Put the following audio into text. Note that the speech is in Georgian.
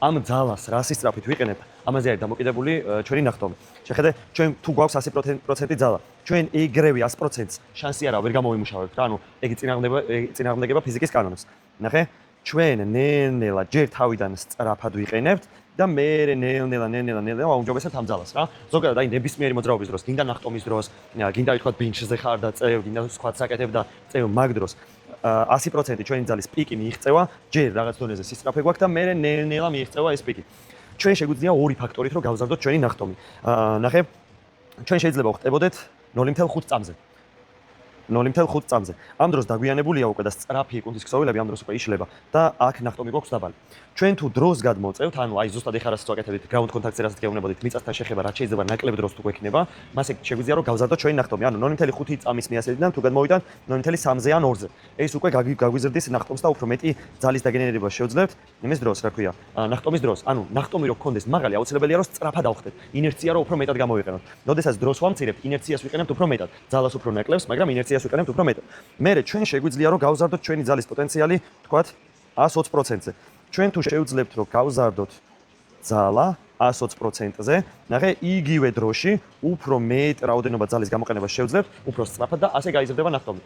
ამ ძალას რა სისწრაფით ვიყენებთ, ამაზე არის დამოკიდებული ჩვენი ნახტომი. შეხედე, ჩვენ თუ გვაქვს 100% ძალა, ჩვენ ეგრევე 100%-ს შანსი არა ვერ გამოვიმუშავებთ რა, ანუ ეგ წინააღმდეგება ფიზიკის კანონებს. ნახე, ჩვენ ნელ-ნელა ჯერ თავიდან სწრაფად ვიყენებთ და მე ნელ-ნელა ვაუმჯობესებთ ამ ძალას რა. ზოგადად აი ნებისმიერი მოძრაობის დროს, გინდა ნახტომის დროს, გინდა ვთქვათ ბინჩზე ხარ და წევ, გინდა სხვა საკეთებ და წევ მაგ დროს 100% ჩვენი ძალის პიკი მიიღწევა, ჯერ რაღაც დონეზე სისწრაფე გვაქვს და მე ნელ-ნელა მიიღწევა ეს პიკი. ჩვენ შეგვიძლია ორი ფაქტორით რომ გავზარდოთ ჩვენი ნახტომი. ნახე, ჩვენ შეიძლება ვხტებოდეთ 0.5 წამზე. 0.5 წამზე. ამ დროს დაგვიანებულია უკვე და სწრაფი კუნთის ქსოვილები ამ დროს უკვე იშლება და აქ ნახტომი გვაქვს დაბალი. ჩვენ თუ დროს გადმოწევთ, ანუ აი ზუსტად ეხლა რასაც ვაკეთებთ, ground contact-ზე რასაც გეუბნებოდით, მიწასთან შეხება რაც შეიძლება ნაკლებ დროს თუ გვექნება, მას ეგ შეგვიძლია რომ გავზარდოთ ჩვენი ნახტომი, ანუ 0.5 წამის მიასედიდან თუ გადმოვიდან 0.3-ზე ან 2-ზე. ეს უკვე გაგვიზრდის ნახტომს და უფრო მეტი ძალის დაგენერება შევძლებთ იმის დროს, რა ქვია, ნახტომის დროს. ანუ ნახტომი რო გქონდეს მაღალი, აუცილებელია რომ სწრაფად ავხდეთ. ინერცია რო უფრო მეტად გამოვიყენოთ. როდესაც დროს ვამცირებთ, ინერციას ვიყენებთ უფრო მეტად. ძალას უფრო ნაკლებს, მაგრამ ინერციას ვიყენებთ უფრო მეტად. მერე ჩვენ შეგვიძლია რომ გავზარდოთ ჩვენი ძალის პოტენციალი, თქვათ 120%-ზე. ჩვენ თუ შევძლებთ რომ გავზარდოთ ძალა 120%-ზე, ნახე, იგივე დროში უფრო მეტ რაოდენობა ძალის გამოყენებას შევძლებთ, უფრო სწრაფად და ასე გაიზრდება ნახტომი.